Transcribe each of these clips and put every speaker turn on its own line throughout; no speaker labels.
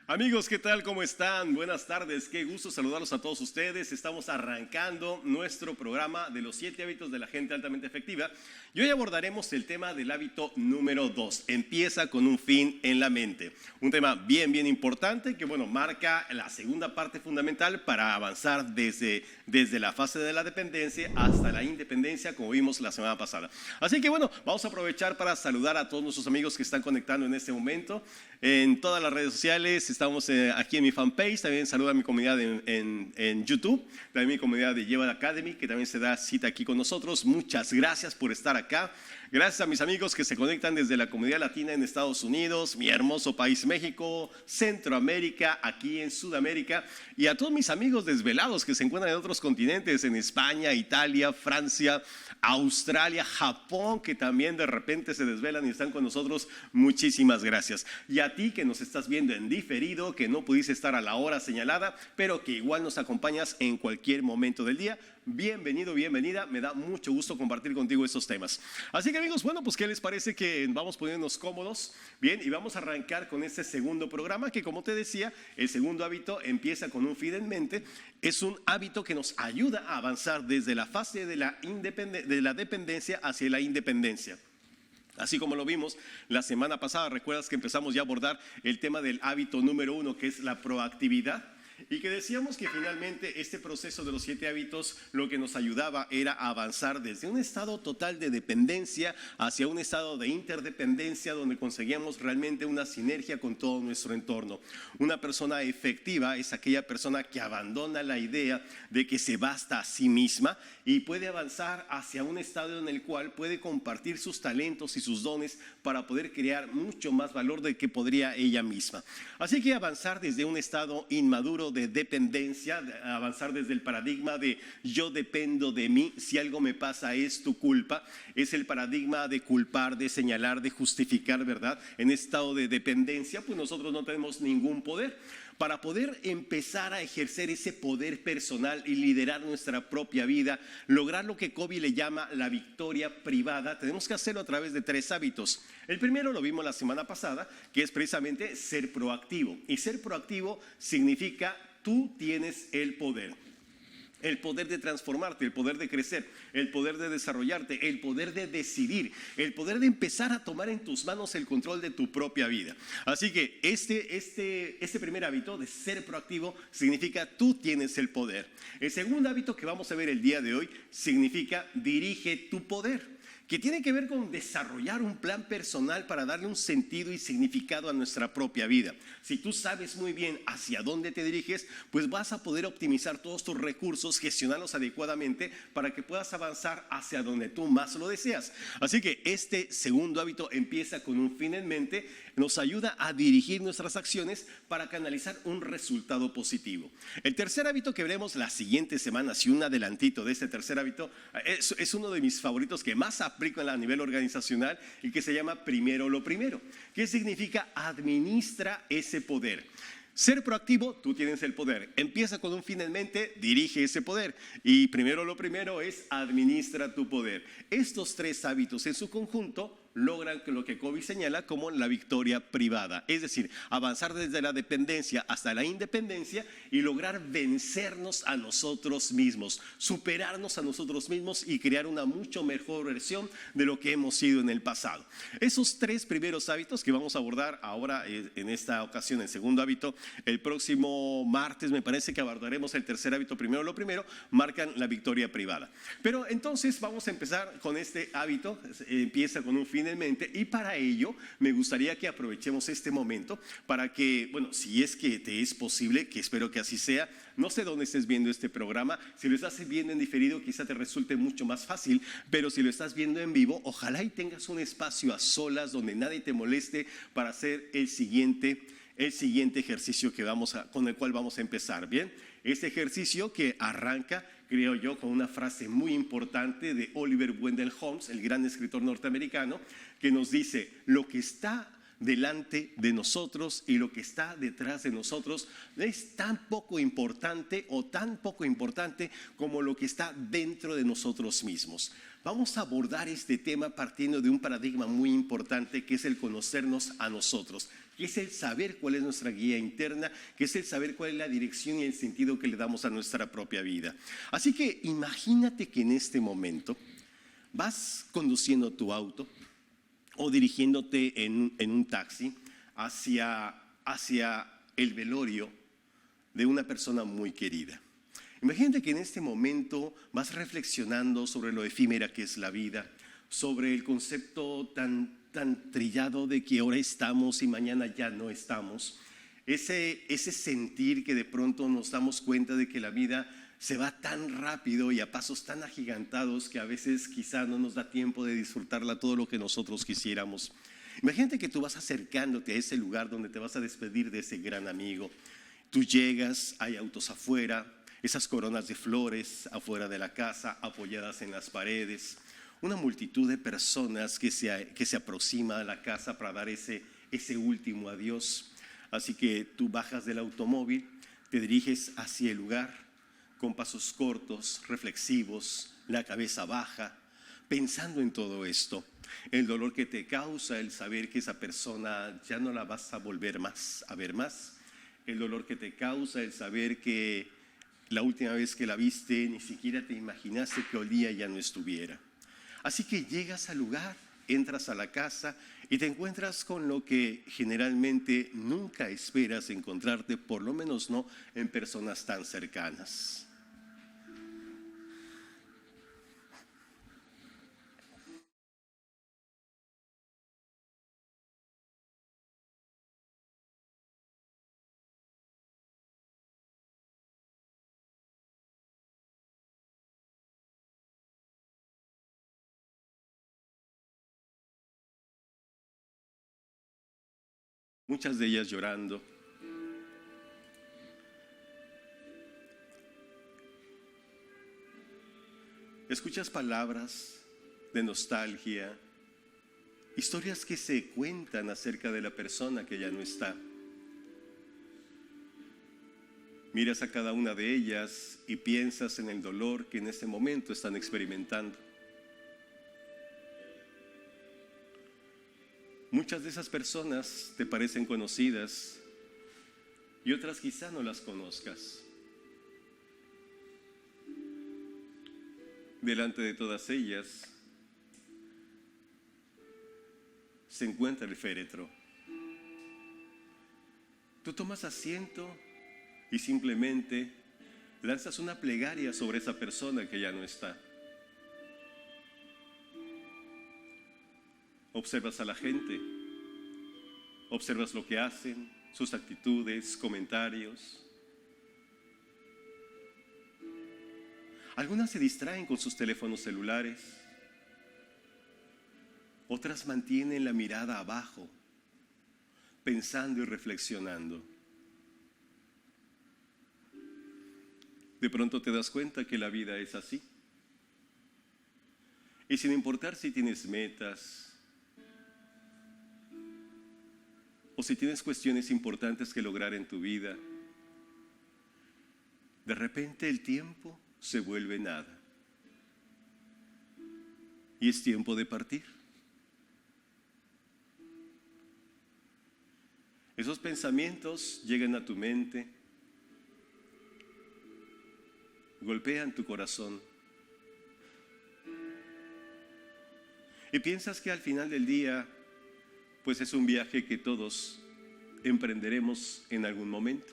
Amigos, ¿qué tal? ¿Cómo están? Buenas tardes, qué gusto saludarlos a todos ustedes. Estamos arrancando nuestro programa de los 7 hábitos de la gente altamente efectiva. Y hoy abordaremos el tema del hábito número 2. Empieza con un fin en la mente. Un tema bien importante que, marca la segunda parte fundamental para avanzar desde la fase de la dependencia hasta la independencia, como vimos la semana pasada. Así que, vamos a aprovechar para saludar a todos nuestros amigos que están conectando en este momento en todas las redes sociales. Estamos aquí en mi fanpage, también saludo a mi comunidad en YouTube, también mi comunidad de Yevad Academy, que también se da cita aquí con nosotros. Muchas gracias por estar acá. Gracias a mis amigos que se conectan desde la comunidad latina en Estados Unidos, mi hermoso país México, Centroamérica, aquí en Sudamérica, y a todos mis amigos desvelados que se encuentran en otros continentes, en España, Italia, Francia, Australia, Japón, que también de repente se desvelan y están con nosotros. Muchísimas gracias. Y a ti que nos estás viendo en diferido, que no pudiste estar a la hora señalada, pero que igual nos acompañas en cualquier momento del día, bienvenido, bienvenida. Me da mucho gusto compartir contigo estos temas. Así que amigos, pues ¿qué les parece que vamos poniéndonos cómodos? Bien, y vamos a arrancar con este segundo programa que, como te decía, el segundo hábito empieza con un fin en mente. Es un hábito que nos ayuda a avanzar desde la fase de la dependencia hacia la independencia. Así como lo vimos la semana pasada, recuerdas que empezamos ya a abordar el tema del hábito número 1, que es la proactividad. Y que decíamos que finalmente este proceso de los 7 hábitos lo que nos ayudaba era avanzar desde un estado total de dependencia hacia un estado de interdependencia, donde conseguíamos realmente una sinergia con todo nuestro entorno. Una persona efectiva es aquella persona que abandona la idea de que se basta a sí misma y puede avanzar hacia un estado en el cual puede compartir sus talentos y sus dones para poder crear mucho más valor del que podría ella misma. Así que avanzar desde un estado inmaduro de dependencia, avanzar desde el paradigma de yo dependo de mí, si algo me pasa es tu culpa, es el paradigma de culpar, de señalar, de justificar, ¿verdad? En estado de dependencia, pues nosotros no tenemos ningún poder. Para poder empezar a ejercer ese poder personal y liderar nuestra propia vida, lograr lo que Covey le llama la victoria privada, tenemos que hacerlo a través de 3 hábitos. El primero lo vimos la semana pasada, que es precisamente ser proactivo. Y ser proactivo significa tú tienes el poder. El poder de transformarte, el poder de crecer, el poder de desarrollarte, el poder de decidir, el poder de empezar a tomar en tus manos el control de tu propia vida. Así que este primer hábito de ser proactivo significa tú tienes el poder. El segundo hábito que vamos a ver el día de hoy significa dirige tu poder, que tiene que ver con desarrollar un plan personal para darle un sentido y significado a nuestra propia vida. Si tú sabes muy bien hacia dónde te diriges, pues vas a poder optimizar todos tus recursos, gestionarlos adecuadamente para que puedas avanzar hacia donde tú más lo deseas. Así que este segundo hábito empieza con un fin en mente, nos ayuda a dirigir nuestras acciones para canalizar un resultado positivo. El tercer hábito que veremos la siguiente semana, si un adelantito de este tercer hábito, es uno de mis favoritos que más aplico a nivel organizacional y que se llama primero lo primero. ¿Qué significa? Administra ese poder. Ser proactivo, tú tienes el poder. Empieza con un fin en mente, dirige ese poder. Y primero lo primero es administra tu poder. Estos 3 hábitos en su conjunto logran lo que Covey señala como la victoria privada. Es decir, avanzar desde la dependencia hasta la independencia y lograr vencernos a nosotros mismos, superarnos a nosotros mismos y crear una mucho mejor versión de lo que hemos sido en el pasado. Esos 3 primeros hábitos que vamos a abordar ahora en esta ocasión, el segundo hábito, el próximo martes me parece que abordaremos el tercer hábito, primero lo primero, marcan la victoria privada. Pero entonces vamos a empezar con este hábito, empieza con un fin en mente, y para ello me gustaría que aprovechemos este momento para que, si es que te es posible, que espero que así sea, no sé dónde estés viendo este programa, si lo estás viendo en diferido quizá te resulte mucho más fácil, pero si lo estás viendo en vivo, ojalá y tengas un espacio a solas donde nadie te moleste para hacer el siguiente ejercicio con el cual vamos a empezar, ¿bien? Este ejercicio que arranca, creo yo, con una frase muy importante de Oliver Wendell Holmes, el gran escritor norteamericano, que nos dice: lo que está delante de nosotros y lo que está detrás de nosotros es tan poco importante como lo que está dentro de nosotros mismos. Vamos a abordar este tema partiendo de un paradigma muy importante que es el conocernos a nosotros. que es el saber cuál es nuestra guía interna, que es el saber cuál es la dirección y el sentido que le damos a nuestra propia vida. Así que imagínate que en este momento vas conduciendo tu auto o dirigiéndote en un taxi hacia el velorio de una persona muy querida. Imagínate que en este momento vas reflexionando sobre lo efímera que es la vida, sobre el concepto tan trillado de que ahora estamos y mañana ya no estamos. Ese sentir que de pronto nos damos cuenta de que la vida se va tan rápido y a pasos tan agigantados que a veces quizá no nos da tiempo de disfrutarla todo lo que nosotros quisiéramos. Imagínate que tú vas acercándote a ese lugar donde te vas a despedir de ese gran amigo. Tú llegas, hay autos afuera, esas coronas de flores afuera de la casa, apoyadas en las paredes, una multitud de personas que se aproxima a la casa para dar ese último adiós. Así que tú bajas del automóvil, te diriges hacia el lugar con pasos cortos, reflexivos, la cabeza baja, pensando en todo esto. El dolor que te causa el saber que esa persona ya no la vas a volver más a ver más. El dolor que te causa el saber que la última vez que la viste ni siquiera te imaginaste que olía y ya no estuviera. Así que llegas al lugar, entras a la casa y te encuentras con lo que generalmente nunca esperas encontrarte, por lo menos no en personas tan cercanas. Muchas de ellas llorando. Escuchas palabras de nostalgia, historias que se cuentan acerca de la persona que ya no está. Miras a cada una de ellas y piensas en el dolor que en este momento están experimentando. Muchas de esas personas te parecen conocidas y otras quizá no las conozcas. Delante de todas ellas se encuentra el féretro. Tú tomas asiento y simplemente lanzas una plegaria sobre esa persona que ya no está. Observas a la gente, observas lo que hacen, sus actitudes, comentarios. Algunas se distraen con sus teléfonos celulares, otras mantienen la mirada abajo, pensando y reflexionando. De pronto te das cuenta que la vida es así. Y sin importar si tienes metas o si tienes cuestiones importantes que lograr en tu vida, de repente el tiempo se vuelve nada. Y es tiempo de partir. Esos pensamientos llegan a tu mente, golpean tu corazón y piensas que al final del día pues es un viaje que todos emprenderemos en algún momento.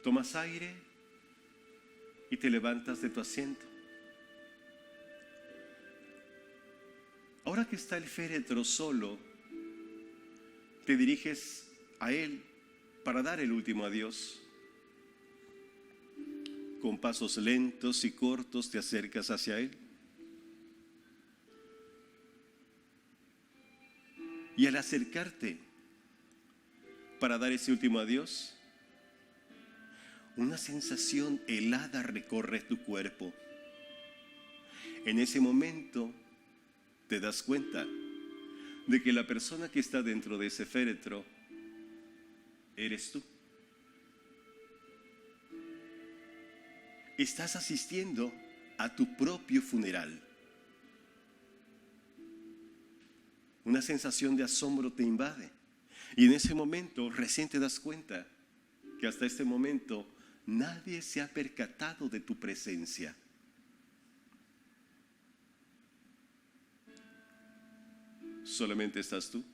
Tomas aire y te levantas de tu asiento. Ahora que está el féretro solo, te diriges a él para dar el último adiós. Con pasos lentos y cortos te acercas hacia él. Y al acercarte para dar ese último adiós, una sensación helada recorre tu cuerpo. En ese momento te das cuenta de que la persona que está dentro de ese féretro eres tú. estás asistiendo a tu propio funeral. Una sensación de asombro te invade. Y en ese momento recién te das cuenta que hasta este momento nadie se ha percatado de tu presencia. Solamente estás tú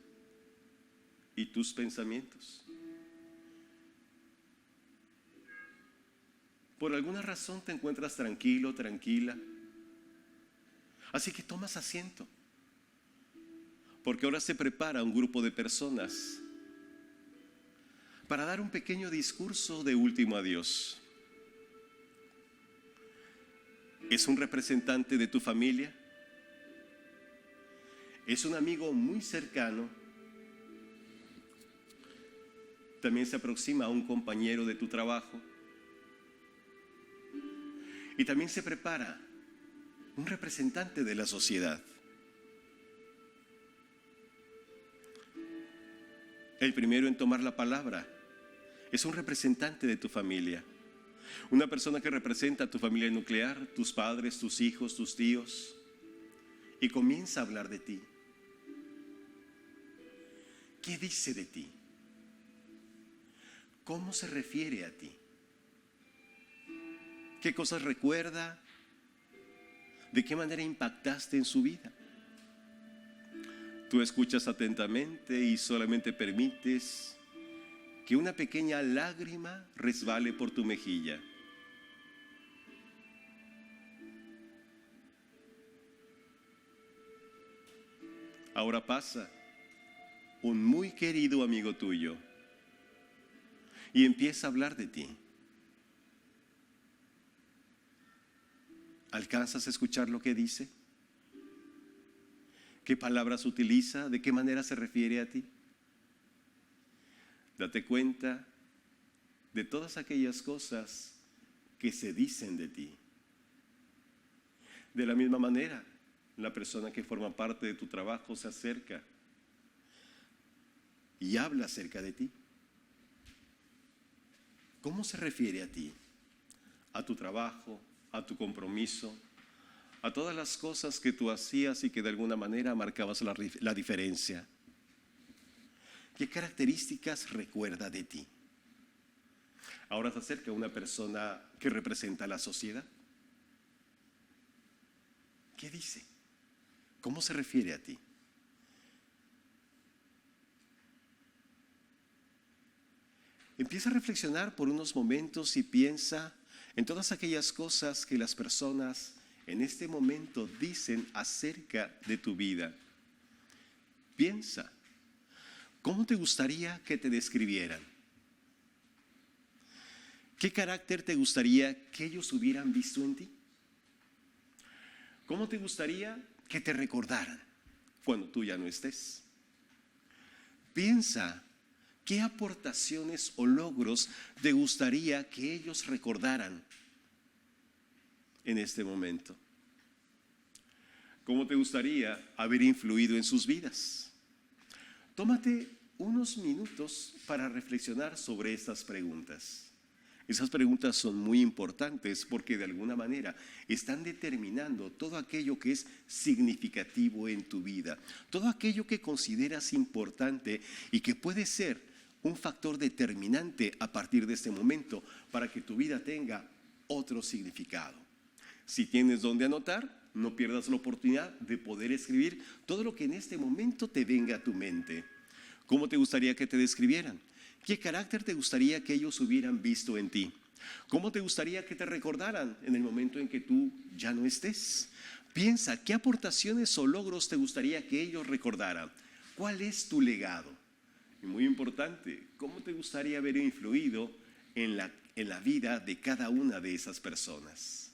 y tus pensamientos. Por alguna razón te encuentras tranquilo, tranquila. Así que tomas asiento. Porque ahora se prepara un grupo de personas para dar un pequeño discurso de último adiós. ¿Es un representante de tu familia? ¿Es un amigo muy cercano? ¿También se aproxima a un compañero de tu trabajo? Y también se prepara un representante de la sociedad. El primero en tomar la palabra es un representante de tu familia. Una persona que representa a tu familia nuclear, tus padres, tus hijos, tus tíos, y comienza a hablar de ti. ¿Qué dice de ti? ¿Cómo se refiere a ti? ¿Qué cosas recuerda? ¿De qué manera impactaste en su vida? Tú escuchas atentamente y solamente permites que una pequeña lágrima resbale por tu mejilla. Ahora pasa un muy querido amigo tuyo y empieza a hablar de ti. ¿Alcanzas a escuchar lo que dice? ¿Qué palabras utiliza? ¿De qué manera se refiere a ti? Date cuenta de todas aquellas cosas que se dicen de ti. De la misma manera, la persona que forma parte de tu trabajo se acerca y habla acerca de ti. ¿Cómo se refiere a ti? A tu trabajo, a tu compromiso, a todas las cosas que tú hacías y que de alguna manera marcabas la diferencia. ¿Qué características recuerda de ti? Ahora se acerca una persona que representa a la sociedad. ¿Qué dice? ¿Cómo se refiere a ti? Empieza a reflexionar por unos momentos y piensa en todas aquellas cosas que las personas en este momento dicen acerca de tu vida. Piensa, ¿cómo te gustaría que te describieran? ¿Qué carácter te gustaría que ellos hubieran visto en ti? ¿Cómo te gustaría que te recordaran cuando tú ya no estés? Piensa, ¿qué aportaciones o logros te gustaría que ellos recordaran en este momento? ¿Cómo te gustaría haber influido en sus vidas? Tómate unos minutos para reflexionar sobre estas preguntas. Esas preguntas son muy importantes porque de alguna manera están determinando todo aquello que es significativo en tu vida, todo aquello que consideras importante y que puede ser un factor determinante a partir de este momento para que tu vida tenga otro significado. Si tienes donde anotar, no pierdas la oportunidad de poder escribir todo lo que en este momento te venga a tu mente. ¿Cómo te gustaría que te describieran? ¿Qué carácter te gustaría que ellos hubieran visto en ti? ¿Cómo te gustaría que te recordaran en el momento en que tú ya no estés? Piensa, ¿qué aportaciones o logros te gustaría que ellos recordaran? ¿Cuál es tu legado? Y muy importante, ¿cómo te gustaría haber influido en la vida de cada una de esas personas?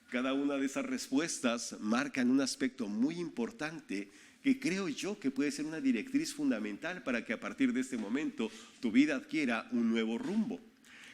Cada una de esas respuestas marcan un aspecto muy importante que creo yo que puede ser una directriz fundamental para que a partir de este momento tu vida adquiera un nuevo rumbo.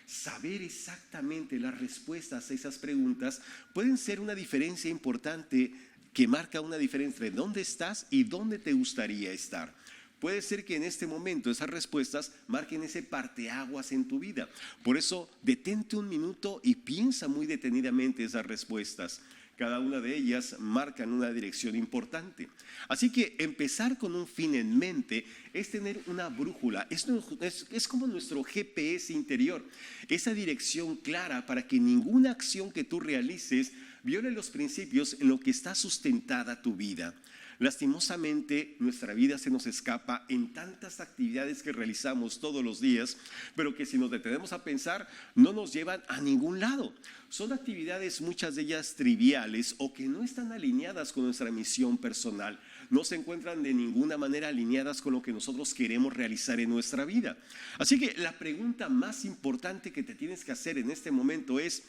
Saber exactamente las respuestas a esas preguntas pueden ser una diferencia importante que marca una diferencia entre dónde estás y dónde te gustaría estar. Puede ser que en este momento esas respuestas marquen ese parteaguas en tu vida. Por eso, detente un minuto y piensa muy detenidamente esas respuestas. Cada una de ellas marcan una dirección importante. Así que empezar con un fin en mente es tener una brújula, es como nuestro GPS interior, esa dirección clara para que ninguna acción que tú realices viole los principios en lo que está sustentada tu vida. Lastimosamente, nuestra vida se nos escapa en tantas actividades que realizamos todos los días, pero que si nos detenemos a pensar, no nos llevan a ningún lado. Son actividades, muchas de ellas triviales o que no están alineadas con nuestra misión personal. No se encuentran de ninguna manera alineadas con lo que nosotros queremos realizar en nuestra vida. Así que la pregunta más importante que te tienes que hacer en este momento es: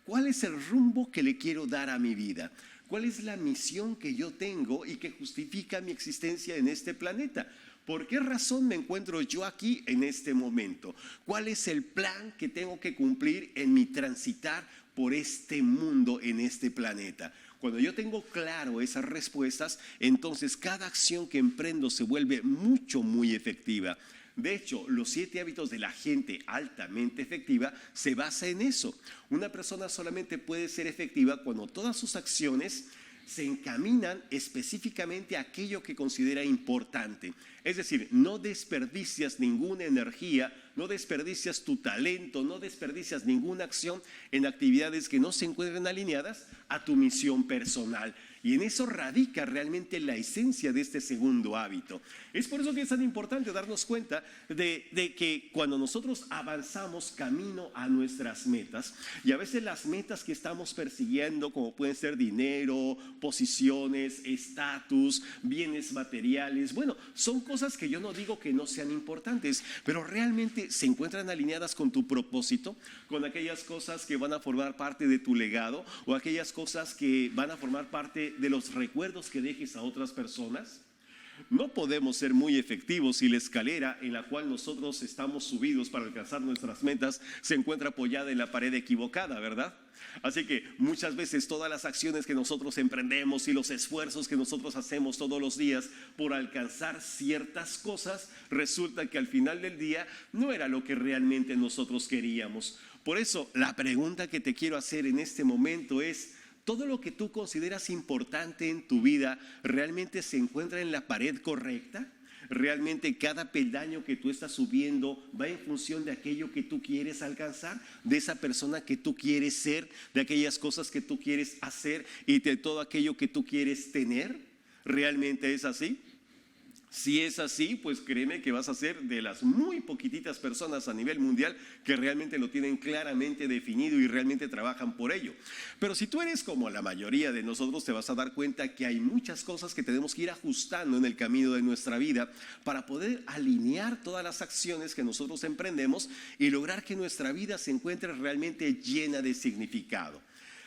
¿cuál es el rumbo que le quiero dar a mi vida? ¿Cuál es la misión que yo tengo y que justifica mi existencia en este planeta? ¿Por qué razón me encuentro yo aquí en este momento? ¿Cuál es el plan que tengo que cumplir en mi transitar por este mundo, en este planeta? Cuando yo tengo claro esas respuestas, entonces cada acción que emprendo se vuelve muy efectiva. De hecho, los 7 hábitos de la gente altamente efectiva se basa en eso. Una persona solamente puede ser efectiva cuando todas sus acciones se encaminan específicamente a aquello que considera importante. Es decir, no desperdicias ninguna energía, no desperdicias tu talento, no desperdicias ninguna acción en actividades que no se encuentren alineadas a tu misión personal. Y en eso radica realmente la esencia de este segundo hábito. Es por eso que es tan importante darnos cuenta de que cuando nosotros avanzamos camino a nuestras metas, y a veces las metas que estamos persiguiendo, como pueden ser dinero, posiciones, estatus, bienes materiales, bueno, son cosas que yo no digo que no sean importantes, pero realmente se encuentran alineadas con tu propósito, con aquellas cosas que van a formar parte de tu legado o aquellas cosas que van a formar parte de los recuerdos que dejes a otras personas. No podemos ser muy efectivos si la escalera en la cual nosotros estamos subidos para alcanzar nuestras metas se encuentra apoyada en la pared equivocada, ¿verdad? Así que muchas veces todas las acciones que nosotros emprendemos y los esfuerzos que nosotros hacemos todos los días por alcanzar ciertas cosas, resulta que al final del día no era lo que realmente nosotros queríamos. Por eso la pregunta que te quiero hacer en este momento es: ¿todo lo que tú consideras importante en tu vida realmente se encuentra en la pared correcta? ¿Realmente cada peldaño que tú estás subiendo va en función de aquello que tú quieres alcanzar? ¿De esa persona que tú quieres ser? ¿De aquellas cosas que tú quieres hacer? ¿Y de todo aquello que tú quieres tener? ¿Realmente es así? Si es así, pues créeme que vas a ser de las muy poquititas personas a nivel mundial que realmente lo tienen claramente definido y realmente trabajan por ello. Pero si tú eres como la mayoría de nosotros, te vas a dar cuenta que hay muchas cosas que tenemos que ir ajustando en el camino de nuestra vida para poder alinear todas las acciones que nosotros emprendemos y lograr que nuestra vida se encuentre realmente llena de significado.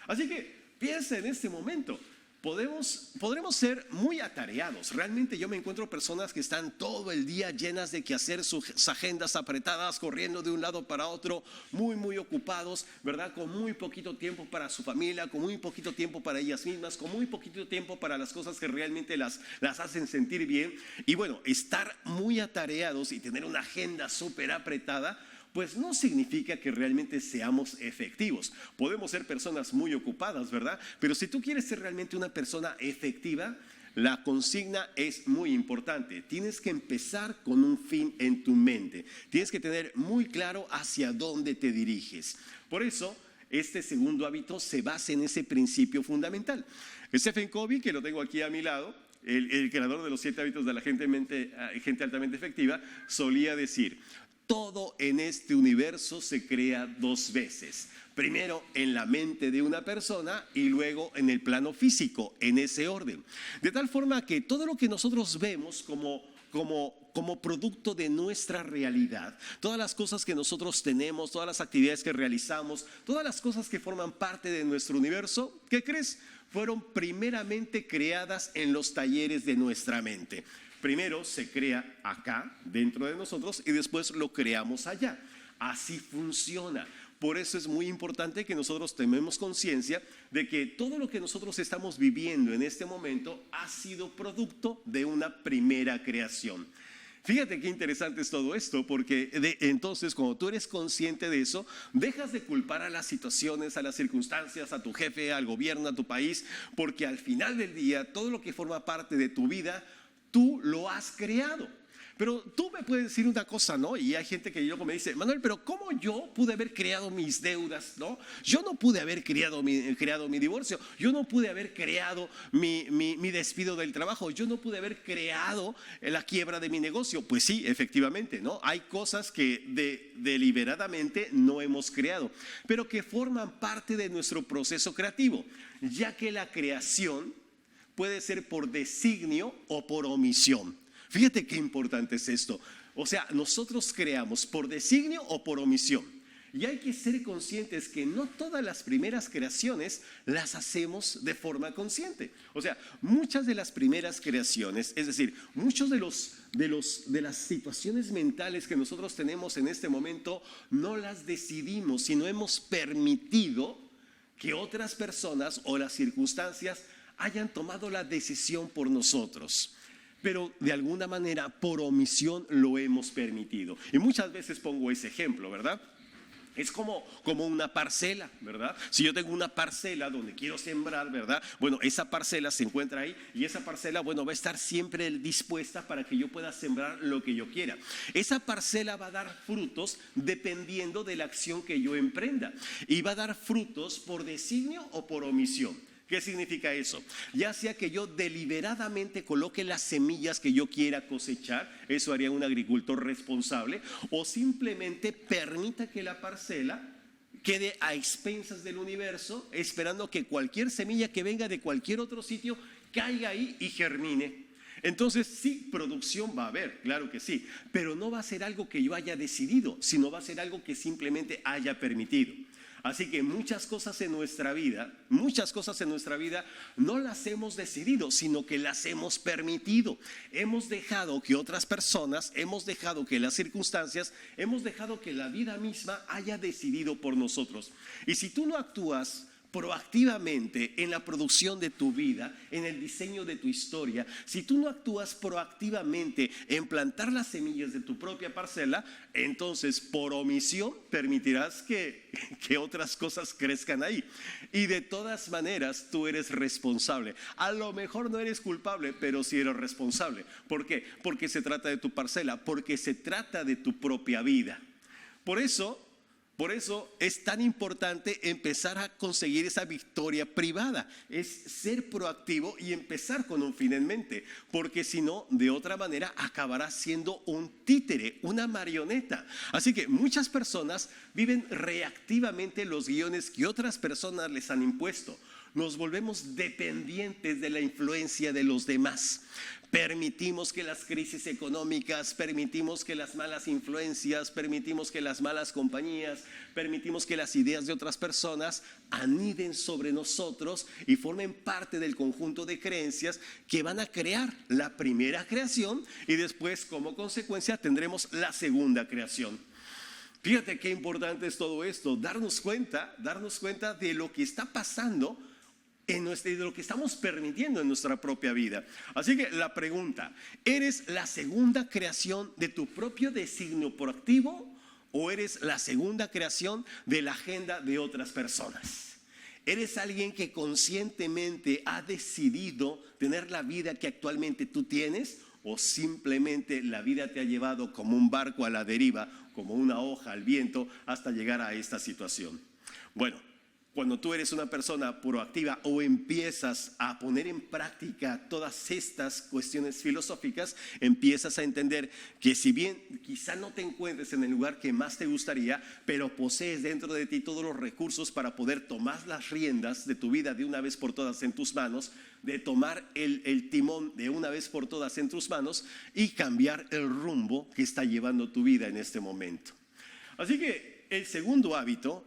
Así que piensa en este momento. Podremos ser muy atareados. Realmente yo me encuentro personas que están todo el día llenas de quehacer, sus agendas apretadas, corriendo de un lado para otro, muy ocupados, ¿verdad? Con muy poquito tiempo para su familia, con muy poquito tiempo para ellas mismas, con muy poquito tiempo para las cosas que realmente las hacen sentir bien. Y bueno, estar muy atareados y tener una agenda súper apretada, pues no significa que realmente seamos efectivos. Podemos ser personas muy ocupadas, ¿verdad? Pero si tú quieres ser realmente una persona efectiva, la consigna es muy importante. Tienes que empezar con un fin en tu mente. Tienes que tener muy claro hacia dónde te diriges. Por eso, este segundo hábito se basa en ese principio fundamental. Stephen Covey, que lo tengo aquí a mi lado, el creador de los 7 hábitos de la gente altamente efectiva, solía decir: todo en este universo se crea 2 veces. Primero en la mente de una persona y luego en el plano físico, en ese orden. De tal forma que todo lo que nosotros vemos como producto de nuestra realidad, todas las cosas que nosotros tenemos, todas las actividades que realizamos, todas las cosas que forman parte de nuestro universo, ¿qué crees? Fueron primeramente creadas en los talleres de nuestra mente. Primero se crea acá, dentro de nosotros, y después lo creamos allá. Así funciona. Por eso es muy importante que nosotros tomemos conciencia de que todo lo que nosotros estamos viviendo en este momento ha sido producto de una primera creación. Fíjate qué interesante es todo esto, porque entonces cuando tú eres consciente de eso, dejas de culpar a las situaciones, a las circunstancias, a tu jefe, al gobierno, a tu país, porque al final del día todo lo que forma parte de tu vida, tú lo has creado. Pero tú me puedes decir una cosa, ¿no? Y hay gente que luego me dice, Manuel, pero ¿cómo yo pude haber creado mis deudas, ¿no? Yo no pude haber creado mi divorcio, yo no pude haber creado mi despido del trabajo, yo no pude haber creado la quiebra de mi negocio. Pues sí, efectivamente, ¿no? Hay cosas que deliberadamente no hemos creado, pero que forman parte de nuestro proceso creativo, ya que la creación puede ser por designio o por omisión. Fíjate qué importante es esto. O sea, nosotros creamos por designio o por omisión. Y hay que ser conscientes que no todas las primeras creaciones las hacemos de forma consciente. O sea, muchas de las primeras creaciones, es decir, muchos de las situaciones mentales que nosotros tenemos en este momento, no las decidimos, sino hemos permitido que otras personas o las circunstancias hayan tomado la decisión por nosotros. Pero de alguna manera por omisión lo hemos permitido. Y muchas veces pongo ese ejemplo, ¿verdad? Es como una parcela, ¿verdad? Si yo tengo una parcela donde quiero sembrar, ¿verdad? Bueno, esa parcela se encuentra ahí y esa parcela, bueno, va a estar siempre dispuesta para que yo pueda sembrar lo que yo quiera. Esa parcela va a dar frutos dependiendo de la acción que yo emprenda. Y va a dar frutos por designio o por omisión. ¿Qué significa eso? Ya sea que yo deliberadamente coloque las semillas que yo quiera cosechar, eso haría un agricultor responsable, o simplemente permita que la parcela quede a expensas del universo, esperando que cualquier semilla que venga de cualquier otro sitio caiga ahí y germine. Entonces sí, producción va a haber, claro que sí, pero no va a ser algo que yo haya decidido, sino va a ser algo que simplemente haya permitido. Así que muchas cosas en nuestra vida no las hemos decidido, sino que las hemos permitido. Hemos dejado que otras personas, hemos dejado que las circunstancias, hemos dejado que la vida misma haya decidido por nosotros. Y si tú no actúas proactivamente en la producción de tu vida, en el diseño de tu historia, si tú no actúas proactivamente en plantar las semillas de tu propia parcela, entonces por omisión permitirás que otras cosas crezcan ahí. Y de todas maneras tú eres responsable. A lo mejor no eres culpable, pero sí eres responsable. ¿Por qué? Porque se trata de tu parcela, porque se trata de tu propia vida. Por eso es tan importante empezar a conseguir esa victoria privada, es ser proactivo y empezar con un fin en mente, porque si no, de otra manera acabarás siendo un títere, una marioneta. Así que muchas personas viven reactivamente los guiones que otras personas les han impuesto. Nos volvemos dependientes de la influencia de los demás. Permitimos que las crisis económicas, permitimos que las malas influencias, permitimos que las malas compañías, permitimos que las ideas de otras personas aniden sobre nosotros y formen parte del conjunto de creencias que van a crear la primera creación y después como consecuencia tendremos la segunda creación. Fíjate qué importante es todo esto, darnos cuenta de lo que está pasando de lo que estamos permitiendo en nuestra propia vida. Así que la pregunta, ¿eres la segunda creación de tu propio designio proactivo o eres la segunda creación de la agenda de otras personas? ¿Eres alguien que conscientemente ha decidido tener la vida que actualmente tú tienes o simplemente la vida te ha llevado como un barco a la deriva, como una hoja al viento hasta llegar a esta situación? Bueno, cuando tú eres una persona proactiva o empiezas a poner en práctica todas estas cuestiones filosóficas, empiezas a entender que si bien quizá no te encuentres en el lugar que más te gustaría, pero posees dentro de ti todos los recursos para poder tomar las riendas de tu vida de una vez por todas en tus manos, de tomar el timón de una vez por todas en tus manos y cambiar el rumbo que está llevando tu vida en este momento. Así que el segundo hábito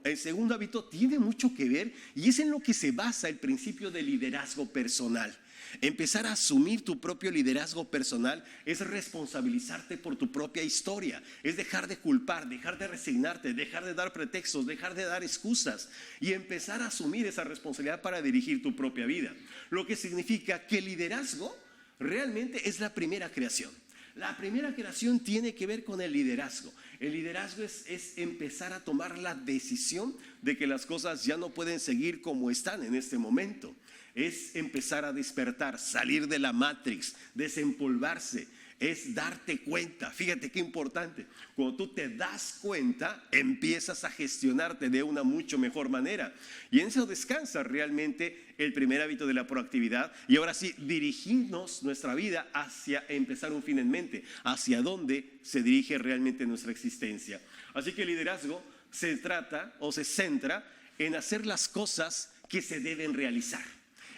tiene mucho que ver y es en lo que se basa el principio de liderazgo personal. Empezar a asumir tu propio liderazgo personal es responsabilizarte por tu propia historia, es dejar de culpar, dejar de resignarte, dejar de dar pretextos, dejar de dar excusas y empezar a asumir esa responsabilidad para dirigir tu propia vida. Lo que significa que el liderazgo realmente es la primera creación. La primera creación tiene que ver con el liderazgo. El liderazgo es empezar a tomar la decisión de que las cosas ya no pueden seguir como están en este momento. Es empezar a despertar, salir de la Matrix, desempolvarse. Es darte cuenta. Fíjate qué importante. Cuando tú te das cuenta, empiezas a gestionarte de una mucho mejor manera. Y en eso descansa realmente el primer hábito de la proactividad. Y ahora sí, dirigirnos nuestra vida hacia empezar un fin en mente, hacia dónde se dirige realmente nuestra existencia. Así que el liderazgo se trata o se centra en hacer las cosas que se deben realizar.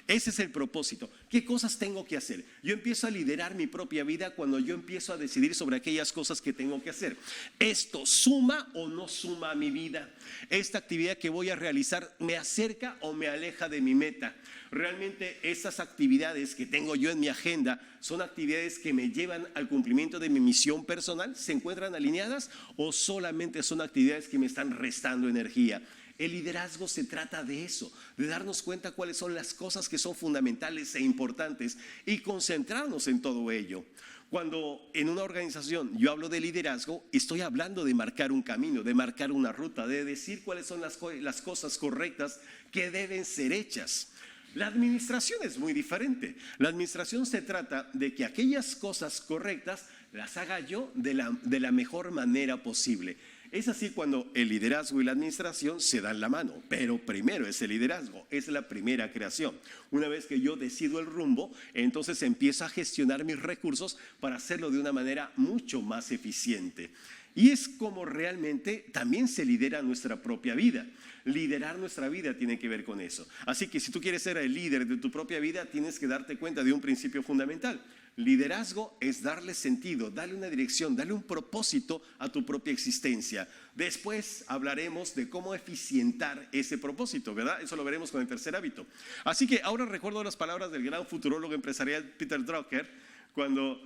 Ese es el propósito. ¿Qué cosas tengo que hacer? Yo empiezo a liderar mi propia vida cuando yo empiezo a decidir sobre aquellas cosas que tengo que hacer. ¿Esto suma o no suma a mi vida? ¿Esta actividad que voy a realizar me acerca o me aleja de mi meta? Realmente esas actividades que tengo yo en mi agenda son actividades que me llevan al cumplimiento de mi misión personal. ¿Se encuentran alineadas o solamente son actividades que me están restando energía? El liderazgo se trata de eso, de darnos cuenta cuáles son las cosas que son fundamentales e importantes y concentrarnos en todo ello. Cuando en una organización yo hablo de liderazgo, estoy hablando de marcar un camino, de marcar una ruta, de decir cuáles son las cosas correctas que deben ser hechas. La administración es muy diferente. La administración se trata de que aquellas cosas correctas las haga yo de la mejor manera posible. Es así cuando el liderazgo y la administración se dan la mano, pero primero es el liderazgo, es la primera creación. Una vez que yo decido el rumbo, entonces empiezo a gestionar mis recursos para hacerlo de una manera mucho más eficiente. Y es como realmente también se lidera nuestra propia vida. Liderar nuestra vida tiene que ver con eso. Así que si tú quieres ser el líder de tu propia vida, tienes que darte cuenta de un principio fundamental. Liderazgo es darle sentido, darle una dirección, darle un propósito a tu propia existencia. Después hablaremos de cómo eficientar ese propósito, ¿verdad? Eso lo veremos con el tercer hábito. Así que ahora recuerdo las palabras del gran futurólogo empresarial Peter Drucker cuando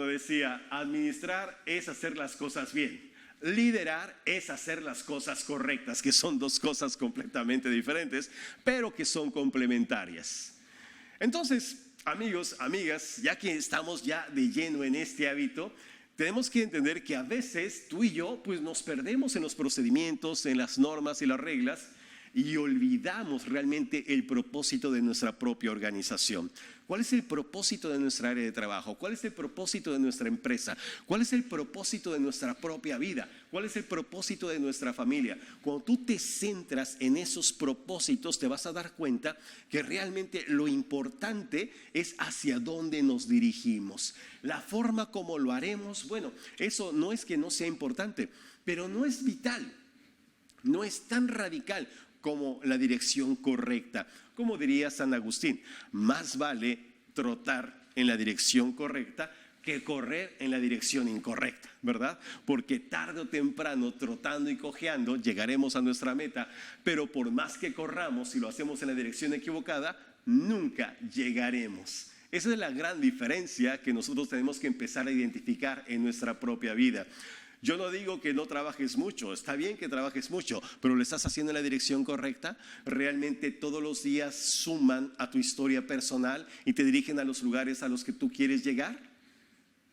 decía: administrar es hacer las cosas bien. Liderar es hacer las cosas correctas, que son dos cosas completamente diferentes, pero que son complementarias. Entonces, amigos, amigas, ya que estamos ya de lleno en este hábito, tenemos que entender que a veces tú y yo pues nos perdemos en los procedimientos, en las normas y las reglas y olvidamos realmente el propósito de nuestra propia organización. ¿Cuál es el propósito de nuestra área de trabajo? ¿Cuál es el propósito de nuestra empresa? ¿Cuál es el propósito de nuestra propia vida? ¿Cuál es el propósito de nuestra familia? Cuando tú te centras en esos propósitos, te vas a dar cuenta que realmente lo importante es hacia dónde nos dirigimos. La forma como lo haremos, bueno, eso no es que no sea importante, pero no es vital, no es tan radical como la dirección correcta. Como diría San Agustín, más vale trotar en la dirección correcta que correr en la dirección incorrecta, ¿verdad? Porque tarde o temprano, trotando y cojeando, llegaremos a nuestra meta, pero por más que corramos, si lo hacemos en la dirección equivocada, nunca llegaremos. Esa es la gran diferencia que nosotros tenemos que empezar a identificar en nuestra propia vida. Yo no digo que no trabajes mucho, está bien que trabajes mucho, pero ¿lo estás haciendo en la dirección correcta? ¿Realmente todos los días suman a tu historia personal y te dirigen a los lugares a los que tú quieres llegar?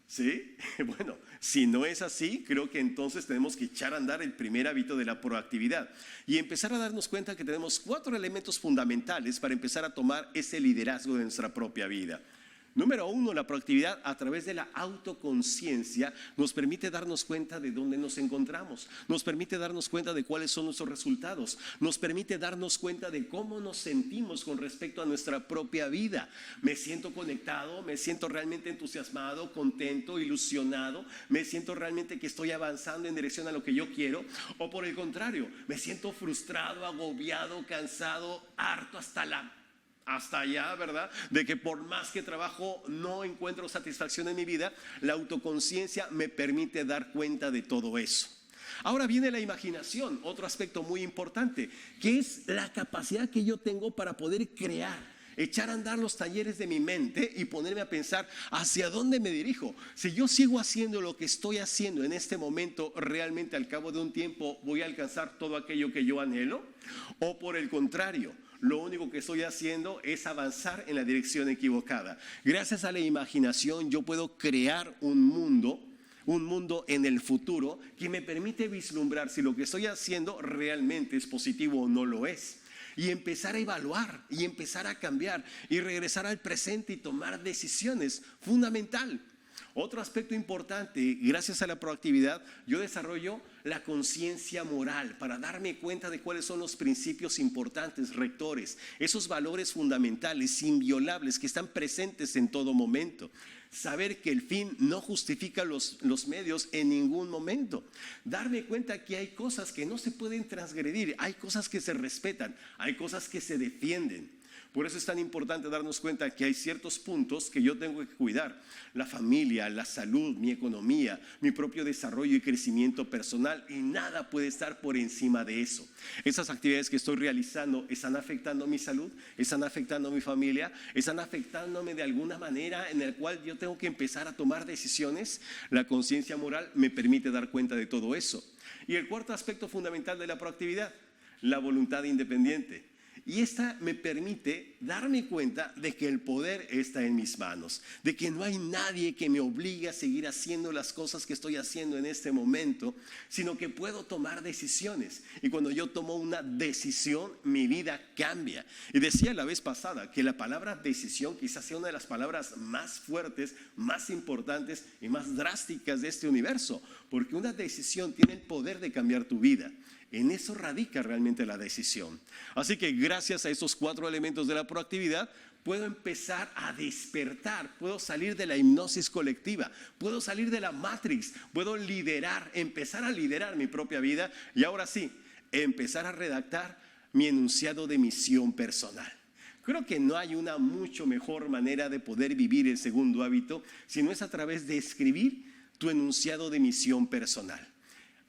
¿Sí? Bueno, si no es así, creo que entonces tenemos que echar a andar el primer hábito de la proactividad y empezar a darnos cuenta que tenemos 4 elementos fundamentales para empezar a tomar ese liderazgo de nuestra propia vida. Número 1, la proactividad a través de la autoconciencia nos permite darnos cuenta de dónde nos encontramos, nos permite darnos cuenta de cuáles son nuestros resultados, nos permite darnos cuenta de cómo nos sentimos con respecto a nuestra propia vida. Me siento conectado, me siento realmente entusiasmado, contento, ilusionado, me siento realmente que estoy avanzando en dirección a lo que yo quiero, o por el contrario, me siento frustrado, agobiado, cansado, harto hasta allá, ¿verdad? De que por más que trabajo no encuentro satisfacción en mi vida. La autoconciencia me permite dar cuenta de todo eso. Ahora viene la imaginación, otro aspecto muy importante, que es la capacidad que yo tengo para poder crear, echar a andar los talleres de mi mente y ponerme a pensar hacia dónde me dirijo. Si yo sigo haciendo lo que estoy haciendo en este momento, ¿realmente al cabo de un tiempo voy a alcanzar todo aquello que yo anhelo? O por el contrario, lo único que estoy haciendo es avanzar en la dirección equivocada. Gracias a la imaginación yo puedo crear un mundo en el futuro que me permite vislumbrar si lo que estoy haciendo realmente es positivo o no lo es. Y empezar a evaluar y empezar a cambiar y regresar al presente y tomar decisiones. Fundamental. Otro aspecto importante, gracias a la proactividad, yo desarrollo la conciencia moral para darme cuenta de cuáles son los principios importantes, rectores, esos valores fundamentales, inviolables, que están presentes en todo momento. Saber que el fin no justifica los medios en ningún momento. Darme cuenta que hay cosas que no se pueden transgredir, hay cosas que se respetan, hay cosas que se defienden. Por eso es tan importante darnos cuenta que hay ciertos puntos que yo tengo que cuidar. La familia, la salud, mi economía, mi propio desarrollo y crecimiento personal, y nada puede estar por encima de eso. Esas actividades que estoy realizando están afectando mi salud, están afectando mi familia, están afectándome de alguna manera en la cual yo tengo que empezar a tomar decisiones. La conciencia moral me permite dar cuenta de todo eso. Y el cuarto aspecto fundamental de la proactividad, la voluntad independiente. Y esta me permite darme cuenta de que el poder está en mis manos, de que no hay nadie que me obligue a seguir haciendo las cosas que estoy haciendo en este momento, sino que puedo tomar decisiones. Y cuando yo tomo una decisión, mi vida cambia. Y decía la vez pasada que la palabra decisión quizás sea una de las palabras más fuertes, más importantes y más drásticas de este universo, porque una decisión tiene el poder de cambiar tu vida. En eso radica realmente la decisión. Así que gracias a esos 4 elementos de la proactividad, puedo empezar a despertar, puedo salir de la hipnosis colectiva, puedo salir de la Matrix, puedo liderar, empezar a liderar mi propia vida y ahora sí, empezar a redactar mi enunciado de misión personal. Creo que no hay una mucho mejor manera de poder vivir el segundo hábito, sino es a través de escribir tu enunciado de misión personal.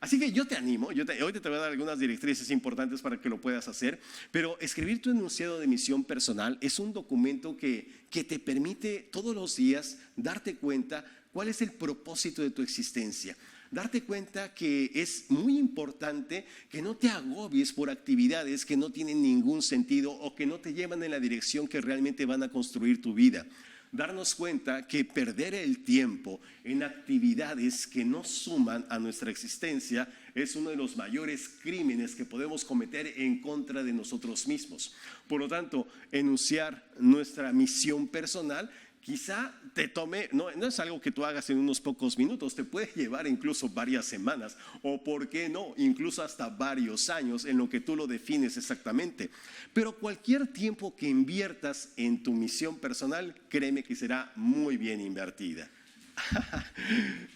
Así que yo te animo, hoy te voy a dar algunas directrices importantes para que lo puedas hacer, pero escribir tu enunciado de misión personal es un documento que te permite todos los días darte cuenta cuál es el propósito de tu existencia. Darte cuenta que es muy importante que no te agobies por actividades que no tienen ningún sentido o que no te llevan en la dirección que realmente van a construir tu vida. Darnos cuenta que perder el tiempo en actividades que no suman a nuestra existencia es uno de los mayores crímenes que podemos cometer en contra de nosotros mismos. Por lo tanto, enunciar nuestra misión personal quizá te tome, no es algo que tú hagas en unos pocos minutos, te puede llevar incluso varias semanas o, ¿por qué no?, incluso hasta varios años en lo que tú lo defines exactamente. Pero cualquier tiempo que inviertas en tu misión personal, créeme que será muy bien invertida.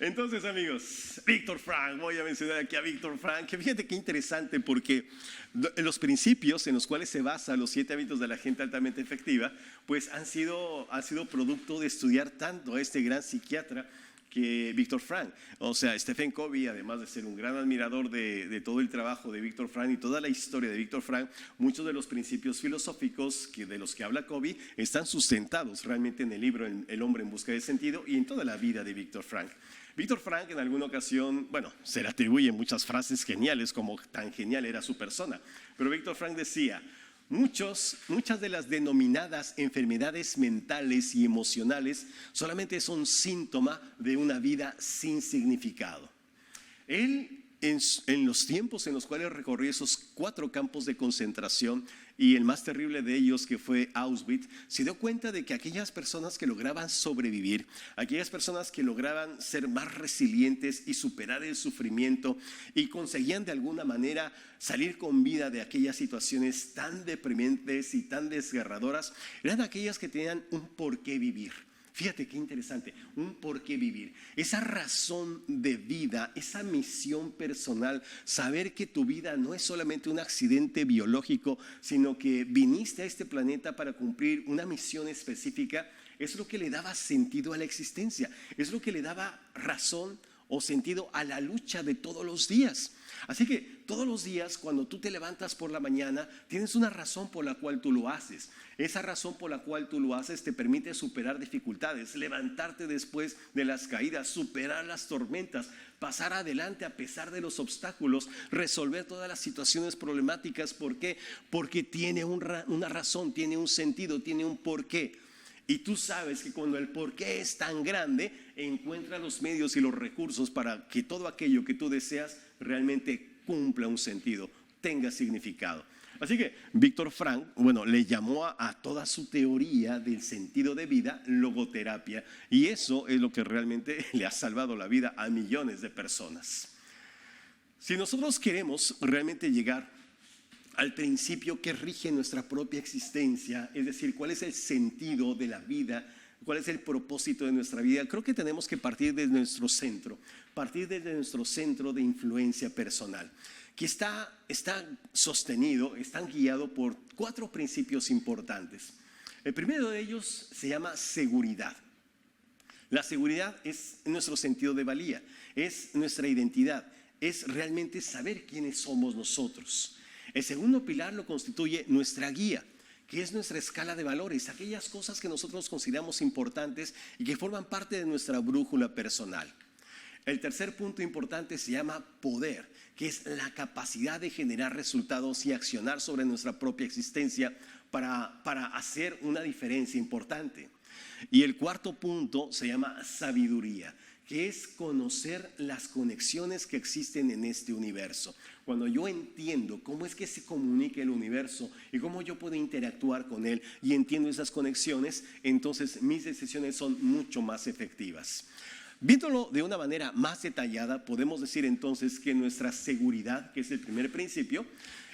Entonces, amigos, Víctor Frank, voy a mencionar aquí a Víctor Frank, que fíjate qué interesante, porque los principios en los cuales se basan los 7 hábitos de la gente altamente efectiva, pues han sido producto de estudiar tanto a este gran psiquiatra que Víctor Frank. O sea, Stephen Covey, además de ser un gran admirador de todo el trabajo de Víctor Frank y toda la historia de Víctor Frank, muchos de los principios filosóficos de los que habla Covey están sustentados realmente en el libro El hombre en busca de sentido y en toda la vida de Víctor Frank. Víctor Frank en alguna ocasión, se le atribuyen muchas frases geniales, como tan genial era su persona, pero Víctor Frank decía: muchas de las denominadas enfermedades mentales y emocionales solamente son síntoma de una vida sin significado. Él, en los tiempos en los cuales recorrió esos 4 campos de concentración, y el más terrible de ellos, que fue Auschwitz, se dio cuenta de que aquellas personas que lograban sobrevivir, aquellas personas que lograban ser más resilientes y superar el sufrimiento y conseguían de alguna manera salir con vida de aquellas situaciones tan deprimentes y tan desgarradoras, eran aquellas que tenían un porqué vivir. Fíjate qué interesante, un por qué vivir, esa razón de vida, esa misión personal, saber que tu vida no es solamente un accidente biológico, sino que viniste a este planeta para cumplir una misión específica, es lo que le daba sentido a la existencia, es lo que le daba razón o sentido a la lucha de todos los días. Así que todos los días cuando tú te levantas por la mañana tienes una razón por la cual tú lo haces. Esa razón por la cual tú lo haces te permite superar dificultades, levantarte después de las caídas, superar las tormentas, pasar adelante a pesar de los obstáculos, resolver todas las situaciones problemáticas. ¿Por qué? Porque tiene una razón, tiene un sentido, tiene un porqué. Y tú sabes que cuando el porqué es tan grande, encuentra los medios y los recursos para que todo aquello que tú deseas realmente cumpla un sentido, tenga significado. Así que Víctor Frank, le llamó a toda su teoría del sentido de vida logoterapia, y eso es lo que realmente le ha salvado la vida a millones de personas. Si nosotros queremos realmente llegar al principio que rige nuestra propia existencia, es decir, cuál es el sentido de la vida, cuál es el propósito de nuestra vida, creo que tenemos que partir desde nuestro centro de influencia personal, que está sostenido, está guiado por 4 principios importantes. El primero de ellos se llama seguridad. La seguridad es nuestro sentido de valía, es nuestra identidad, es realmente saber quiénes somos nosotros. El segundo pilar lo constituye nuestra guía, que es nuestra escala de valores, aquellas cosas que nosotros consideramos importantes y que forman parte de nuestra brújula personal. El tercer punto importante se llama poder, que es la capacidad de generar resultados y accionar sobre nuestra propia existencia para hacer una diferencia importante. Y el cuarto punto se llama sabiduría, que es conocer las conexiones que existen en este universo. Cuando yo entiendo cómo es que se comunica el universo y cómo yo puedo interactuar con él y entiendo esas conexiones, entonces mis decisiones son mucho más efectivas. Viéndolo de una manera más detallada, podemos decir entonces que nuestra seguridad, que es el primer principio,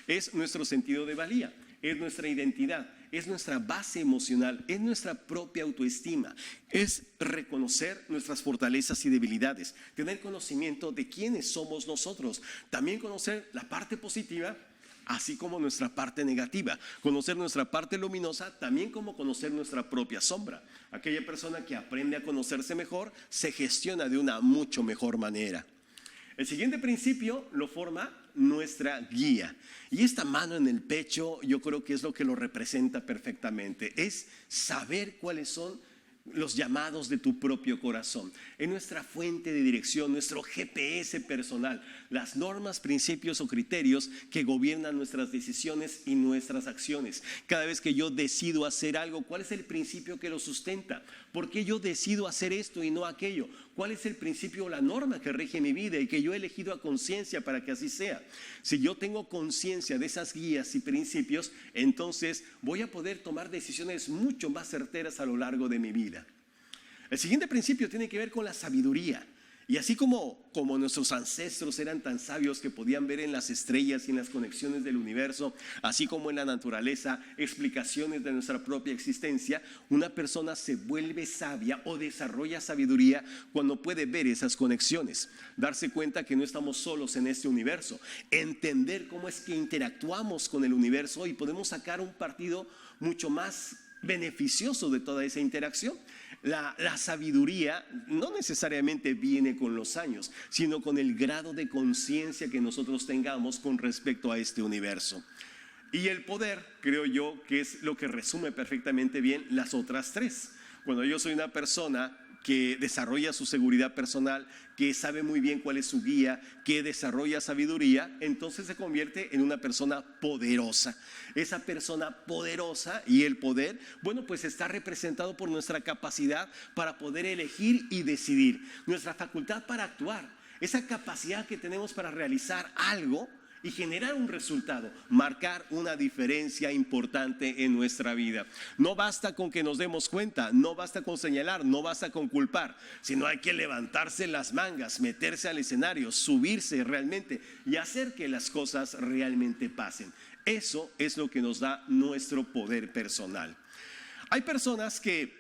es nuestro sentido de valía, es nuestra identidad, es nuestra base emocional, es nuestra propia autoestima, es reconocer nuestras fortalezas y debilidades, tener conocimiento de quiénes somos nosotros, también conocer la parte positiva, así como nuestra parte negativa, conocer nuestra parte luminosa, también como conocer nuestra propia sombra. Aquella persona que aprende a conocerse mejor, se gestiona de una mucho mejor manera. El siguiente principio lo forma nuestra guía. Y esta mano en el pecho yo creo que es lo que lo representa perfectamente. Es saber cuáles son los llamados de tu propio corazón. Es nuestra fuente de dirección, nuestro GPS personal, las normas, principios o criterios que gobiernan nuestras decisiones y nuestras acciones. Cada vez que yo decido hacer algo, ¿cuál es el principio que lo sustenta? ¿Por qué yo decido hacer esto y no aquello? ¿Cuál es el principio o la norma que rige mi vida y que yo he elegido a conciencia para que así sea? Si yo tengo conciencia de esas guías y principios, entonces voy a poder tomar decisiones mucho más certeras a lo largo de mi vida. El siguiente principio tiene que ver con la sabiduría. Y así como nuestros ancestros eran tan sabios que podían ver en las estrellas y en las conexiones del universo, así como en la naturaleza, explicaciones de nuestra propia existencia, una persona se vuelve sabia o desarrolla sabiduría cuando puede ver esas conexiones, darse cuenta que no estamos solos en este universo, entender cómo es que interactuamos con el universo y podemos sacar un partido mucho más beneficioso de toda esa interacción. La sabiduría no necesariamente viene con los años, sino con el grado de conciencia que nosotros tengamos con respecto a este universo. Y el poder, creo yo, que es lo que resume perfectamente bien las otras 3. Cuando yo soy una persona que desarrolla su seguridad personal, que sabe muy bien cuál es su guía, que desarrolla sabiduría, entonces se convierte en una persona poderosa. Esa persona poderosa y el poder, pues está representado por nuestra capacidad para poder elegir y decidir, nuestra facultad para actuar, esa capacidad que tenemos para realizar algo y generar un resultado, marcar una diferencia importante en nuestra vida. No basta con que nos demos cuenta, no basta con señalar, no basta con culpar, sino hay que levantarse las mangas, meterse al escenario, subirse realmente y hacer que las cosas realmente pasen. Eso es lo que nos da nuestro poder personal. Hay personas que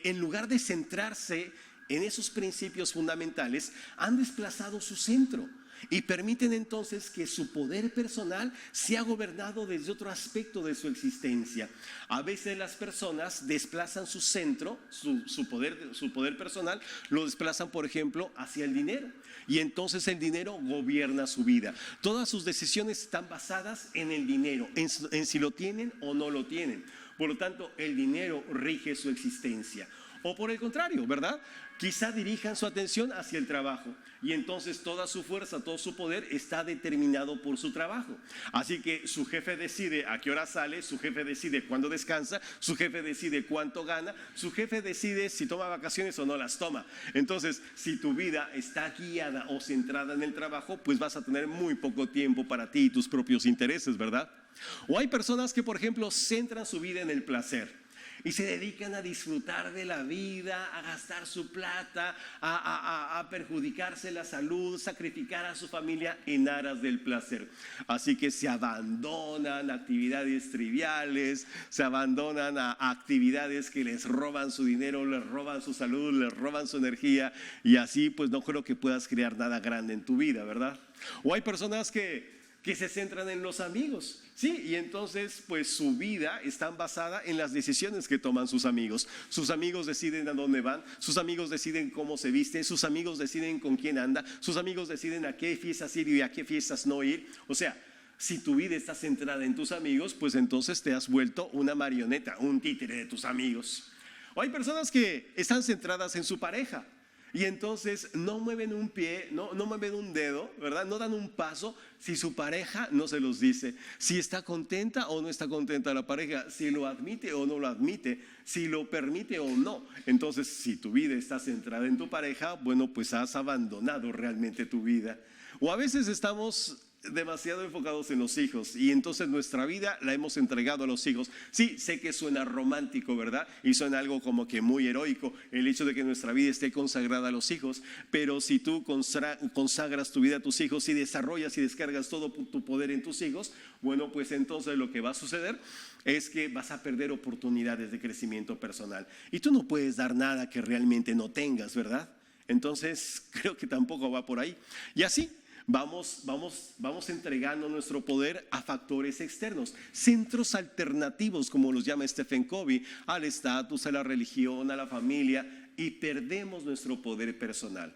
en lugar de centrarse en esos principios fundamentales, han desplazado su centro. y permiten entonces que su poder personal sea gobernado desde otro aspecto de su existencia. A veces las personas desplazan su centro, su poder personal, lo desplazan, por ejemplo, hacia el dinero. Y entonces el dinero gobierna su vida. Todas sus decisiones están basadas en el dinero, en si lo tienen o no lo tienen. Por lo tanto, el dinero rige su existencia. O por el contrario, ¿verdad? Quizá dirijan su atención hacia el trabajo y entonces toda su fuerza, todo su poder está determinado por su trabajo. Así que su jefe decide a qué hora sale, su jefe decide cuándo descansa, su jefe decide cuánto gana, su jefe decide si toma vacaciones o no las toma. Entonces, si tu vida está guiada o centrada en el trabajo, pues vas a tener muy poco tiempo para ti y tus propios intereses, ¿verdad? O hay personas que, por ejemplo, centran su vida en el placer y se dedican a disfrutar de la vida, a gastar su plata, a perjudicarse la salud, sacrificar a su familia en aras del placer. Así que se abandonan a actividades triviales, se abandonan a actividades que les roban su dinero, les roban su salud, les roban su energía, y así pues no creo que puedas crear nada grande en tu vida, ¿verdad? O hay personas que se centran en los amigos, ¿sí? Y entonces pues su vida está basada en las decisiones que toman sus amigos. Sus amigos deciden a dónde van, sus amigos deciden cómo se viste, sus amigos deciden con quién anda, sus amigos deciden a qué fiestas ir y a qué fiestas no ir. O sea, si tu vida está centrada en tus amigos, pues entonces te has vuelto una marioneta, un títere de tus amigos. O hay personas que están centradas en su pareja y entonces no mueven un pie, no mueven un dedo, ¿verdad? No dan un paso si su pareja no se los dice. Si está contenta o no está contenta la pareja, si lo admite o no lo admite, si lo permite o no. Entonces, si tu vida está centrada en tu pareja, bueno, pues has abandonado realmente tu vida. O a veces estamos demasiado enfocados en los hijos y entonces nuestra vida la hemos entregado a los hijos. Sí, sé que suena romántico, ¿verdad? Y suena algo como que muy heroico el hecho de que nuestra vida esté consagrada a los hijos, pero si tú consagras tu vida a tus hijos y desarrollas y descargas todo tu poder en tus hijos, bueno, pues entonces lo que va a suceder es que vas a perder oportunidades de crecimiento personal y tú no puedes dar nada que realmente no tengas, ¿verdad? Entonces creo que tampoco va por ahí. Y así vamos entregando nuestro poder a factores externos, centros alternativos, como los llama Stephen Covey, al estatus, a la religión, a la familia, y perdemos nuestro poder personal.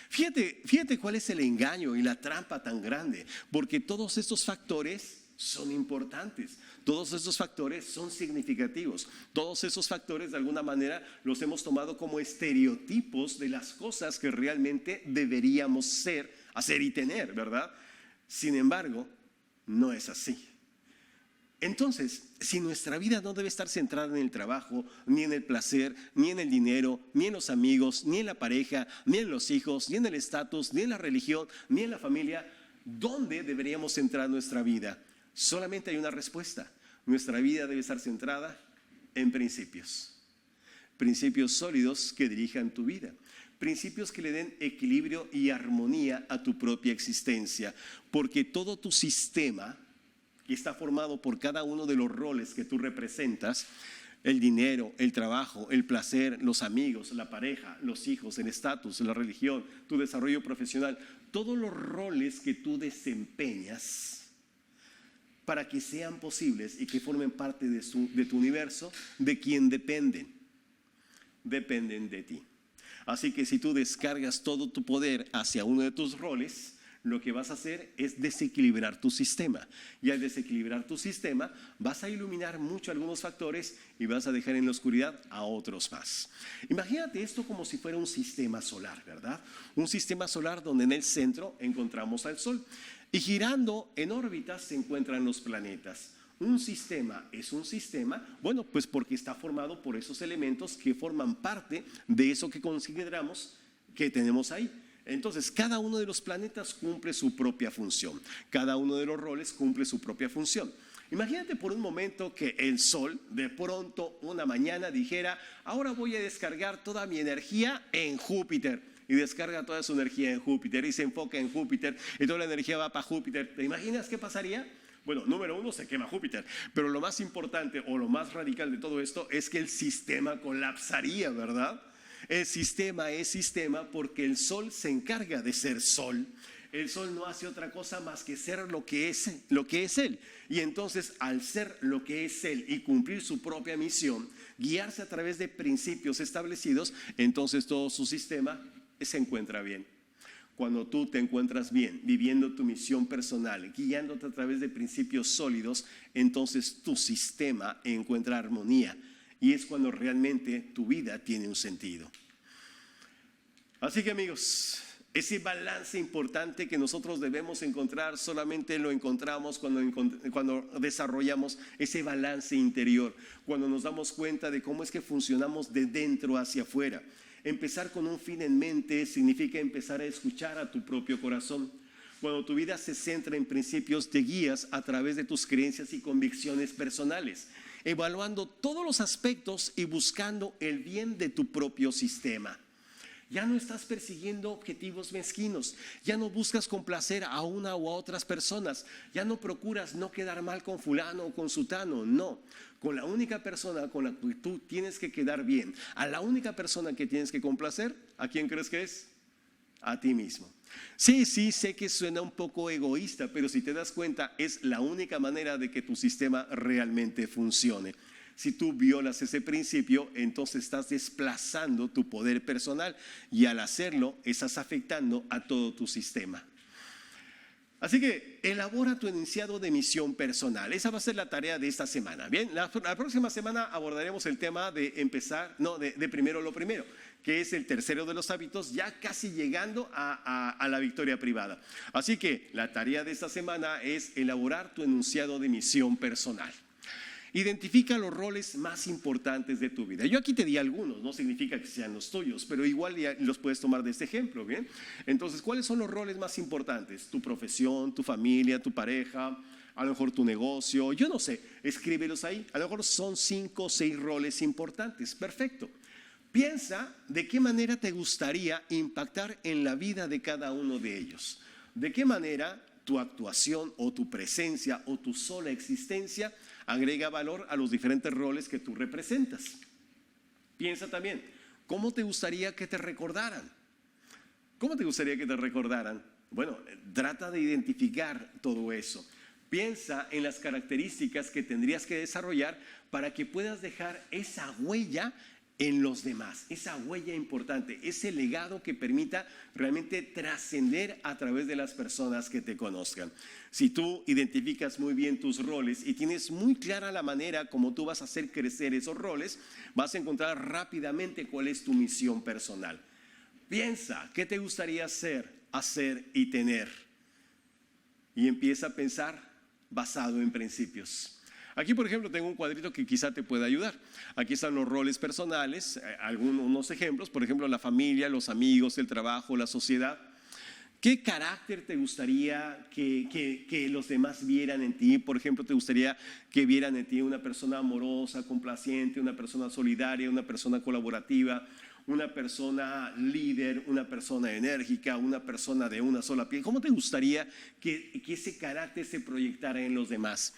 Fíjate cuál es el engaño y la trampa tan grande, porque todos estos factores son importantes, todos estos factores son significativos, todos esos factores de alguna manera los hemos tomado como estereotipos de las cosas que realmente deberíamos hacer y tener, ¿verdad? Sin embargo, no es así. Entonces, si nuestra vida no debe estar centrada en el trabajo, ni en el placer, ni en el dinero, ni en los amigos, ni en la pareja, ni en los hijos, ni en el estatus, ni en la religión, ni en la familia, ¿dónde deberíamos centrar nuestra vida? Solamente hay una respuesta. Nuestra vida debe estar centrada en principios. Principios sólidos que dirijan tu vida. Principios que le den equilibrio y armonía a tu propia existencia. Porque todo tu sistema está formado por cada uno de los roles que tú representas. El dinero, el trabajo, el placer, los amigos, la pareja, los hijos, el estatus, la religión, tu desarrollo profesional. Todos los roles que tú desempeñas para que sean posibles y que formen parte de tu universo, ¿de quién dependen? Dependen de ti. Así que si tú descargas todo tu poder hacia uno de tus roles, lo que vas a hacer es desequilibrar tu sistema. Y al desequilibrar tu sistema, vas a iluminar mucho algunos factores y vas a dejar en la oscuridad a otros más. Imagínate esto como si fuera un sistema solar, ¿verdad? Un sistema solar donde en el centro encontramos al Sol. Y girando en órbitas se encuentran los planetas. Un sistema es un sistema, bueno, pues porque está formado por esos elementos que forman parte de eso que consideramos que tenemos ahí. Entonces, cada uno de los planetas cumple su propia función. Cada uno de los roles cumple su propia función. Imagínate por un momento que el Sol de pronto una mañana dijera: ahora voy a descargar toda mi energía en Júpiter. Y descarga toda su energía en Júpiter y se enfoca en Júpiter y toda la energía va para Júpiter. ¿Te imaginas qué pasaría? Bueno, número uno, se quema Júpiter, pero lo más importante o lo más radical de todo esto es que el sistema colapsaría, ¿verdad? El sistema es sistema porque el Sol se encarga de ser Sol. El sol no hace otra cosa más que ser lo que es Él. Y entonces, al ser lo que es Él y cumplir su propia misión, guiarse a través de principios establecidos, entonces todo su sistema se encuentra bien. Cuando tú te encuentras bien, viviendo tu misión personal, guiándote a través de principios sólidos, entonces tu sistema encuentra armonía. Y es cuando realmente tu vida tiene un sentido. Así que, amigos, ese balance importante que nosotros debemos encontrar, solamente lo encontramos cuando desarrollamos ese balance interior, cuando nos damos cuenta de cómo es que funcionamos de dentro hacia afuera. Empezar con un fin en mente significa empezar a escuchar a tu propio corazón. Cuando tu vida se centra en principios, te guías a través de tus creencias y convicciones personales, evaluando todos los aspectos y buscando el bien de tu propio sistema. Ya no estás persiguiendo objetivos mezquinos, ya no buscas complacer a una o a otras personas, ya no procuras no quedar mal con fulano o con sutano, no. Con la única persona con la que tú tienes que quedar bien, a la única persona que tienes que complacer, ¿a quién crees que es? A ti mismo. Sí, sé que suena un poco egoísta, pero si te das cuenta, es la única manera de que tu sistema realmente funcione. Si tú violas ese principio, entonces estás desplazando tu poder personal y al hacerlo estás afectando a todo tu sistema. Así que elabora tu enunciado de misión personal. Esa va a ser la tarea de esta semana. Bien, la próxima semana abordaremos el tema de de primero lo primero, que es el tercero de los hábitos, ya casi llegando a la victoria privada. Así que la tarea de esta semana es elaborar tu enunciado de misión personal. Identifica los roles más importantes de tu vida. Yo aquí te di algunos, no significa que sean los tuyos, pero igual ya los puedes tomar de este ejemplo, ¿bien? Entonces, ¿cuáles son los roles más importantes? Tu profesión, tu familia, tu pareja, a lo mejor tu negocio, yo no sé, escríbelos ahí. A lo mejor son 5 o 6 roles importantes, perfecto. Piensa de qué manera te gustaría impactar en la vida de cada uno de ellos. De qué manera tu actuación o tu presencia o tu sola existencia agrega valor a los diferentes roles que tú representas. Piensa también, ¿cómo te gustaría que te recordaran? ¿Cómo te gustaría que te recordaran? Bueno, trata de identificar todo eso. Piensa en las características que tendrías que desarrollar para que puedas dejar esa huella en los demás, esa huella importante, ese legado que permita realmente trascender a través de las personas que te conozcan. Si tú identificas muy bien tus roles y tienes muy clara la manera como tú vas a hacer crecer esos roles, vas a encontrar rápidamente cuál es tu misión personal. Piensa, ¿qué te gustaría hacer y tener? Y empieza a pensar basado en principios. Aquí, por ejemplo, tengo un cuadrito que quizá te pueda ayudar. Aquí están los roles personales, algunos ejemplos, por ejemplo, la familia, los amigos, el trabajo, la sociedad. ¿Qué carácter te gustaría que los demás vieran en ti? Por ejemplo, ¿te gustaría que vieran en ti una persona amorosa, complaciente, una persona solidaria, una persona colaborativa, una persona líder, una persona enérgica, una persona de una sola piel? ¿Cómo te gustaría que ese carácter se proyectara en los demás?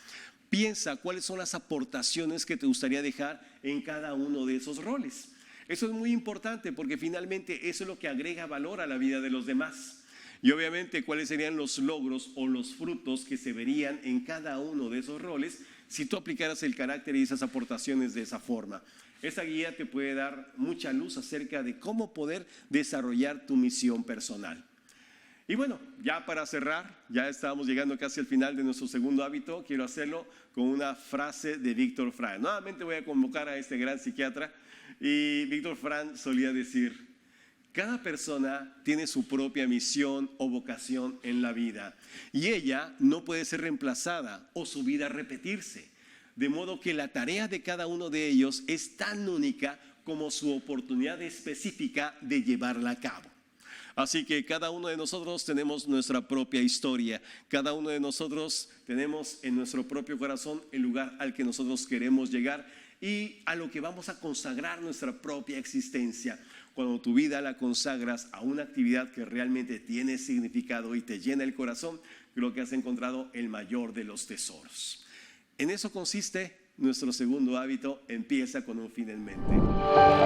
Piensa cuáles son las aportaciones que te gustaría dejar en cada uno de esos roles. Eso es muy importante porque finalmente eso es lo que agrega valor a la vida de los demás. Y obviamente cuáles serían los logros o los frutos que se verían en cada uno de esos roles si tú aplicaras el carácter y esas aportaciones de esa forma. Esa guía te puede dar mucha luz acerca de cómo poder desarrollar tu misión personal. Y bueno, ya para cerrar, ya estamos llegando casi al final de nuestro segundo hábito. Quiero hacerlo con una frase de Víctor Frank. Nuevamente voy a convocar a este gran psiquiatra. Y Víctor Frank solía decir, cada persona tiene su propia misión o vocación en la vida. Y ella no puede ser reemplazada o su vida repetirse. De modo que la tarea de cada uno de ellos es tan única como su oportunidad específica de llevarla a cabo. Así que cada uno de nosotros tenemos nuestra propia historia. Cada uno de nosotros tenemos en nuestro propio corazón el lugar al que nosotros queremos llegar y a lo que vamos a consagrar nuestra propia existencia. Cuando tu vida la consagras a una actividad que realmente tiene significado y te llena el corazón, creo que has encontrado el mayor de los tesoros. En eso consiste nuestro segundo hábito, empieza con un fin en mente.